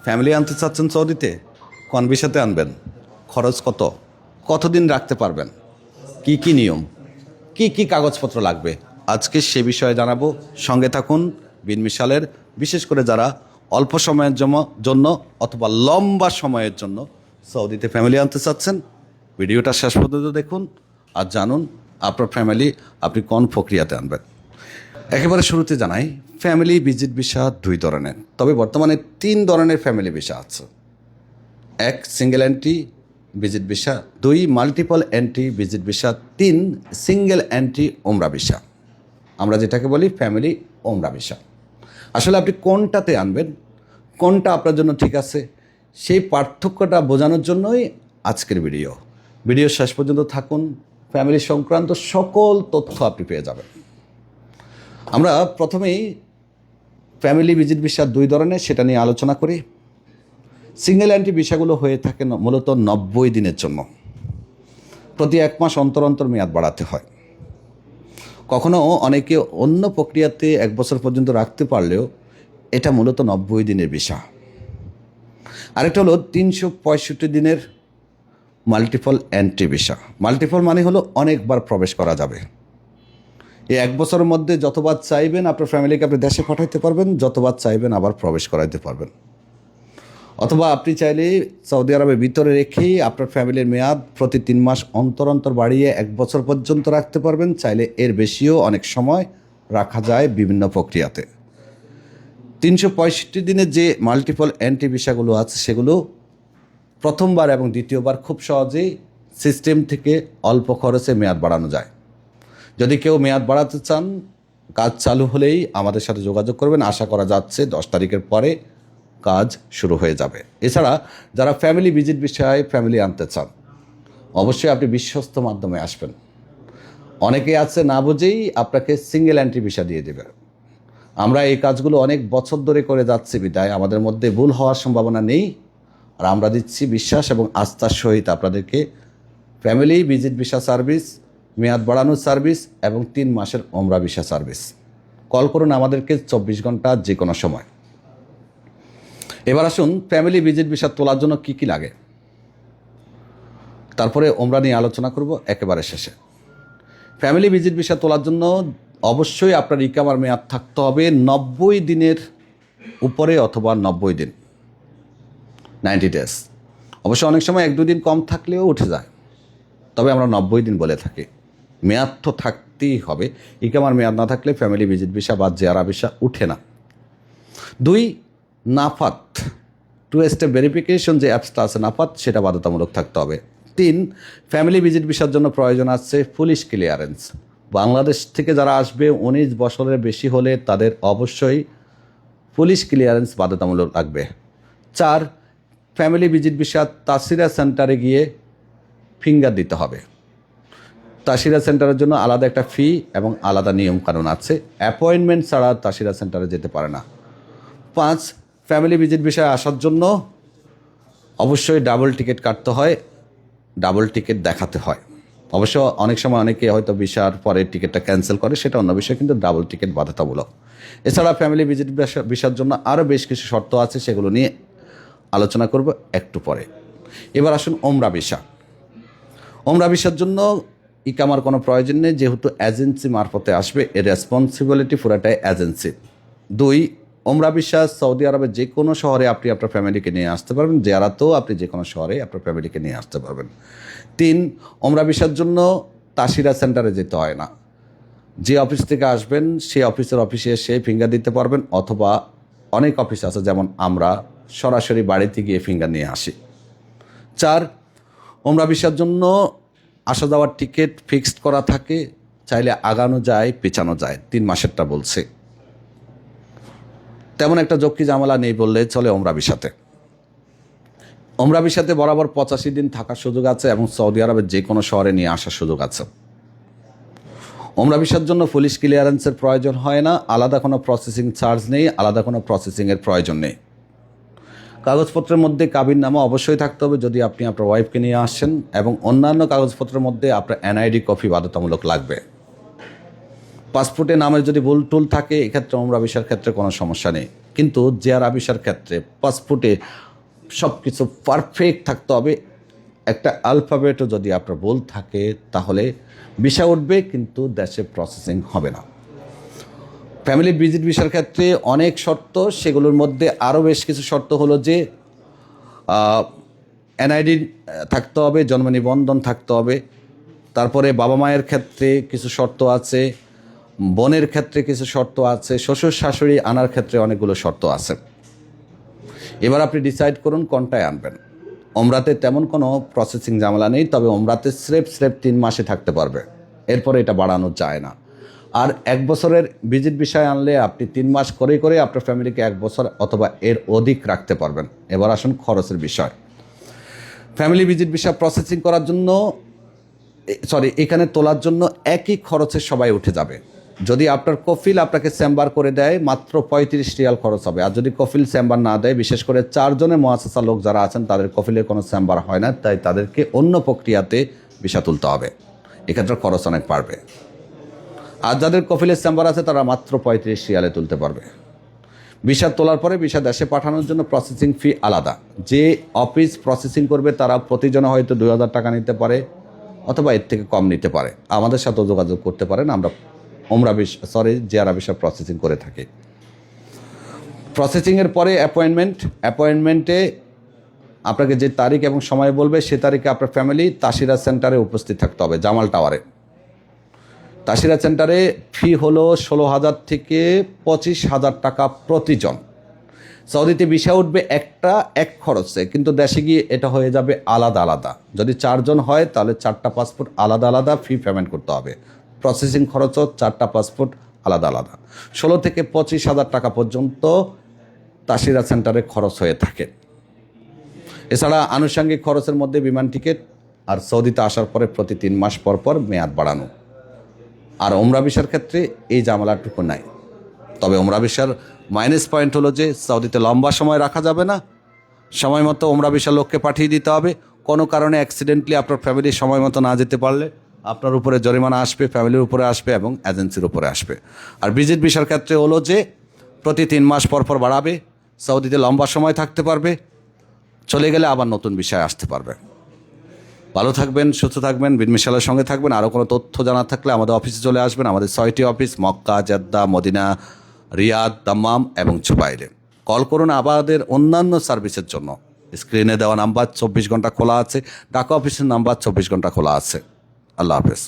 Family আনতে চাচ্ছেন সৌদিতে, কোন ভিসাতে আনবেন, খরচ কত, কতদিন রাখতে পারবেন, কি কি নিয়ম, কি কি কাগজপত্র লাগবে, আজকে সে বিষয়ে জানাবো। সঙ্গে থাকুন বিন মিশালের। বিশেষ করে যারা অল্প সময়ের জন্য অথবা লম্বা সময়ের জন্য সৌদিতে ফ্যামিলি আনতে চাচ্ছেন, ভিডিওটা শেষ পর্যন্ত দেখুন আর জানুন আপনার ফ্যামিলি আপনি কোন প্রক্রিয়াতে আনবেন। একেবারে শুরুতে জানাই, ফ্যামিলি ভিজিট ভিসা দুই ধরনের, তবে বর্তমানে 3 ধরনের ফ্যামিলি ভিসা আছে। 1 single entry visit visa, 2 multiple entry visit visa, 3 single entry ওমরা ভিসা, আমরা যেটাকে বলি ফ্যামিলি ওমরা ভিসা। আসলে আপনি কোনটাতে আনবেন, কোনটা আপনার জন্য ঠিক আছে, সেই পার্থক্যটা বোঝানোর জন্যই আজকের ভিডিও শেষ পর্যন্ত থাকুন। ফ্যামিলি সংক্রান্ত সকল তথ্য আপনি পেয়ে যাবেন। আমরা প্রথমেই ফ্যামিলি ভিজিট ভিসা 2 ধরনের, সেটা নিয়ে আলোচনা করি। সিঙ্গেল এন্ট্রি ভিসাগুলো হয়ে থাকে মূলত 90 দিনের জন্য, প্রতি 1 মাস অন্তর অন্তর মেয়াদ বাড়াতে হয়। কখনো অনেকে অন্য প্রক্রিয়াতে 1 বছর পর্যন্ত রাখতে পারলেও এটা মূলত 90 দিনের ভিসা। আরেকটা হলো 365 দিনের মাল্টিপল এন্ট্রি ভিসা। মাল্টিপল মানে হলো অনেকবার প্রবেশ করা যাবে। এই 1 বছরের মধ্যে যতবার চাইবেন আপনার ফ্যামিলিকে আপনি দেশে পাঠাইতে পারবেন, যতবার চাইবেন আবার প্রবেশ করাইতে পারবেন। অথবা আপনি চাইলে সৌদি আরবের ভিতরে রেখেই আপনার ফ্যামিলির মেয়াদ প্রতি 3 মাস অন্তর অন্তর বাড়িয়ে 1 বছর পর্যন্ত রাখতে পারবেন। চাইলে এর বেশিও অনেক সময় রাখা যায় বিভিন্ন প্রক্রিয়াতে। 365 দিনের যে মাল্টিপল এন্ট্রি ভিসাগুলো আছে সেগুলো প্রথমবার এবং দ্বিতীয়বার খুব সহজেই সিস্টেম থেকে অল্প খরচে মেয়াদ বাড়ানো যায়। যদি কেউ মেয়াদ বাড়াতে চান, কাজ চালু হলেই আমাদের সাথে যোগাযোগ করবেন। আশা করা যাচ্ছে 10 তারিখের পরে কাজ শুরু হয়ে যাবে। এছাড়া যারা ফ্যামিলি ভিজিট বিষয়ে ফ্যামিলি আনতে চান, অবশ্যই আপনি বিশ্বস্ত মাধ্যমে আসবেন। অনেকে আছে না বুঝেই আপনাকে সিঙ্গেল এন্ট্রি ভিসা দিয়ে দেবে। আমরা এই কাজগুলো অনেক বছর ধরে করে যাচ্ছি বিদায় আমাদের মধ্যে ভুল হওয়ার সম্ভাবনা নেই। আর আমরা দিচ্ছি বিশ্বাস এবং আস্থার সহিত আপনাদেরকে ফ্যামিলি ভিজিট ভিসা সার্ভিস, মেয়াদ বাড়ানোর সার্ভিস এবং 3 মাসের ওমরা ভিসা সার্ভিস। কল করুন আমাদেরকে 24 ঘন্টা যে কোনো সময়। এবার আসুন ফ্যামিলি ভিজিট ভিসা তোলার জন্য কি কি লাগে, তারপরে ওমরা নিয়ে আলোচনা করব একেবারে শেষে। ফ্যামিলি ভিজিট ভিসা তোলার জন্য অবশ্যই আপনার ইকামার মেয়াদ থাকতে হবে 90 দিনের উপরে অথবা 90 দিন, 90 ডেজ। অবশ্য অনেক সময় 1-2 দিন কম থাকলেও উঠে যায়, তবে আমরা 90 দিন বলে থাকি। মেয়াদ তো থাকতেই হবে। ইকামার মেয়াদ না থাকলে ফ্যামিলি ভিজিট ভিসা বা জিয়ারা ভিসা উঠে না। 2 নাফাত, 2 স্টেপ ভেরিফিকেশন যে অ্যাপসটা আছে নাফাত, সেটা বাধ্যতামূলক থাকতে হবে। 3 ফ্যামিলি ভিজিট ভিসার জন্য প্রয়োজন আছে পুলিশ ক্লিয়ারেন্স। বাংলাদেশ থেকে যারা আসবে 19 বছরের বেশি হলে তাদের অবশ্যই পুলিশ ক্লিয়ারেন্স বাধ্যতামূলক লাগবে। 4 ফ্যামিলি ভিজিট ভিসা তাসিরা সেন্টারে গিয়ে ফিঙ্গার দিতে হবে। তাসিরা সেন্টারের জন্য আলাদা একটা ফি এবং আলাদা নিয়মকানুন আছে। অ্যাপয়েন্টমেন্ট ছাড়া তাসিরা সেন্টারে যেতে পারে না। 5 ফ্যামিলি ভিজিট ভিসায় আসার জন্য অবশ্যই ডাবল টিকিট কাটতে হয়, ডাবল টিকিট দেখাতে হয়। অবশ্য অনেক সময় অনেকে হয়তো ভিসার পরে টিকিটটা ক্যান্সেল করে, সেটা অন্য বিষয়, কিন্তু ডাবল টিকিট বাধ্যতামূলক। এছাড়া ফ্যামিলি ভিজিট ভিসার জন্য আরও বেশ কিছু শর্ত আছে, সেগুলো নিয়ে আলোচনা করব একটু পরে। এবার আসুন ওমরা ভিসা। ওমরা ভিসার জন্য ইকামার কোনো প্রয়োজন নেই, যেহেতু এজেন্সি মারফতে আসবে, এর রেসপন্সিবিলিটি পুরাটাই এজেন্সি। 2 ওমরা ভিসা সৌদি আরবের যে কোনো শহরে আপনি আপনার ফ্যামিলিকে নিয়ে আসতে পারবেন, জিয়ারাতেও আপনি যে কোনো শহরে আপনার ফ্যামিলিকে নিয়ে আসতে পারবেন। 3 ওমরা ভিসার জন্য তাসিরা সেন্টারে যেতে হয় না। যে অফিস থেকে আসবেন সেই অফিসে এসে ফিঙ্গার দিতে পারবেন, অথবা অনেক অফিস আছে যেমন আমরা সরাসরি বাড়িতে গিয়ে ফিঙ্গার নিয়ে আসি। 4 ওমরা ভিসার জন্য আসা যাওয়ার টিকিট ফিক্সড করা থাকে, চাইলে আগানো যায় পেছানো যায়। 3 মাসেরটা বলছে, তেমন একটা ঝক্কি ঝামেলা নেই বললে চলে ওমরা ভিসাতে। ওমরা ভিসাতে বরাবর 85 দিন থাকার সুযোগ আছে এবং সৌদি আরবের যে কোনো শহরে নিয়ে আসার সুযোগ আছে। ওমরা ভিসার জন্য পুলিশ ক্লিয়ারেন্সের প্রয়োজন হয় না, আলাদা কোনো প্রসেসিং চার্জ নেই, আলাদা কোনো প্রসেসিংয়ের প্রয়োজন নেই। কাগজপত্রের মধ্যে কাবিননামা অবশ্যই থাকতে হবে যদি আপনি আপনার ওয়াইফকে নিয়ে আসেন, এবং অন্যান্য কাগজপত্রের মধ্যে আপনার এনআইডি কপি বাধ্যতামূলক লাগবে। পাসপোর্টে নামের যদি ভুল টুল থাকে, এক্ষেত্রে ওমরা ভিসার ক্ষেত্রে কোনো সমস্যা নেই। কিন্তু জিয়ারা ভিসার ক্ষেত্রে পাসপোর্টে সব কিছু পারফেক্ট থাকতে হবে। একটা অ্যালফাবেটও যদি আপনার ভুল থাকে তাহলে ভিসা উঠবে কিন্তু দেশে প্রসেসিং হবে না। ফ্যামিলি ভিজিট ভিসার ক্ষেত্রে অনেক শর্ত, সেগুলোর মধ্যে আরও বেশ কিছু শর্ত হলো যে এনআইডি থাকতে হবে, জন্ম নিবন্ধন থাকতে হবে। তারপরে বাবা মায়ের ক্ষেত্রে কিছু শর্ত আছে, বোনের ক্ষেত্রে কিছু শর্ত আছে, শ্বশুর শাশুড়ি আনার ক্ষেত্রে অনেকগুলো শর্ত আছে। এবার আপনি ডিসাইড করুন কোনটায় আনবেন। ওমরাতে তেমন কোনো প্রসেসিং ঝামেলা নেই, তবে ওমরাতে স্রেফ 3 মাসে থাকতে পারবে, এরপরে এটা বাড়ানো যায় না। আর 1 বছরের ভিজিট বিষয় আনলে আপনি 3 মাস করে করে আপনার ফ্যামিলিকে 1 বছর অথবা এর অধিক রাখতে পারবেন। এবার আসুন খরচের বিষয়। ফ্যামিলি ভিজিট ভিসা প্রসেসিং করার জন্য এখানে তোলার জন্য একই খরচে সবাই উঠে যাবে। যদি আপনার কফিল আপনাকে চেম্বার করে দেয় মাত্র 35 রিয়াল খরচ হবে। আর যদি কফিল চেম্বার না দেয়, বিশেষ করে 4 জনের মুআসসাসা লোক যারা আছেন তাদের কফিলের কোনো চেম্বার হয় না, তাই তাদেরকে অন্য প্রক্রিয়াতে ভিসা তুলতে হবে, এক্ষেত্রে খরচ অনেক বাড়বে। আর যাদের কফিলের চেম্বার আছে তারা মাত্র 35 রিয়ালে তুলতে পারবে। ভিসা তোলার পরে ভিসা দেশে পাঠানোর জন্য প্রসেসিং ফি আলাদা। যে অফিস প্রসেসিং করবে তারা প্রতিজনে হয়তো 2000 টাকা নিতে পারে অথবা এর থেকে কম নিতে পারে। আমাদের সাথেও যোগাযোগ করতে পারেন, আমরা জিয়ারা ভিসা প্রসেসিং করে থাকি। প্রসেসিংয়ের পরে অ্যাপয়েন্টমেন্টে আপনাকে যে তারিখ এবং সময় বলবে সে তারিখে আপনার ফ্যামিলি তাসিরা সেন্টারে উপস্থিত থাকতে হবে, জামাল টাওয়ারে। তাসিরা সেন্টারে ফি হলো 16,000 থেকে 25,000 টাকা প্রতিজন। সৌদিতে ভিসা উঠবে এক খরচে, কিন্তু দেশে গিয়ে এটা হয়ে যাবে আলাদা আলাদা। যদি 4 জন হয় তাহলে 4টা পাসপোর্ট আলাদা আলাদা ফি পেমেন্ট করতে হবে। প্রসেসিং খরচও 4টা পাসপোর্ট আলাদা আলাদা। 16 থেকে 25,000 টাকা পর্যন্ত তাসিরা সেন্টারে খরচ হয়ে থাকে। এছাড়া আনুষঙ্গিক খরচের মধ্যে বিমান টিকিট আর সৌদিতে আসার পরে প্রতি 3 মাস পর পর মেয়াদ বাড়ানো। আর ওমরা ভিসার ক্ষেত্রে এই ঝামেলাটুকু নাই। তবে ওমরা ভিসার মাইনাস পয়েন্ট হলো যে সৌদিতে লম্বা সময় রাখা যাবে না, সময় মতো ওমরা ভিসার লোককে পাঠিয়ে দিতে হবে। কোনো কারণে অ্যাক্সিডেন্টলি আপনার ফ্যামিলি সময় মতো না যেতে পারলে আপনার উপরে জরিমানা আসবে, ফ্যামিলির উপরে আসবে এবং এজেন্সির উপরে আসবে। আর ভিজিট ভিসার ক্ষেত্রে হলো যে প্রতি 3 মাস পর পর বাড়াবে, সৌদিতে লম্বা সময় থাকতে পারবে, চলে গেলে আবার নতুন বিষয় আসতে পারবে। ভালো থাকবেন, সুস্থ থাকবেন, বিনমিশালের সঙ্গে থাকবেন। আরও কোনো তথ্য জানা থাকলে আমাদের অফিসে চলে আসবেন। আমাদের 6টি office Mecca, Jeddah, Medina, Riyadh, Dammam এবং জুবাইলে। কল করুন আমাদের অন্যান্য সার্ভিসের জন্য। স্ক্রিনে দেওয়া নাম্বার 24 ঘন্টা খোলা আছে, ঢাকা অফিসের নাম্বার 24 ঘন্টা খোলা আছে। আল্লাহ হাফেজ।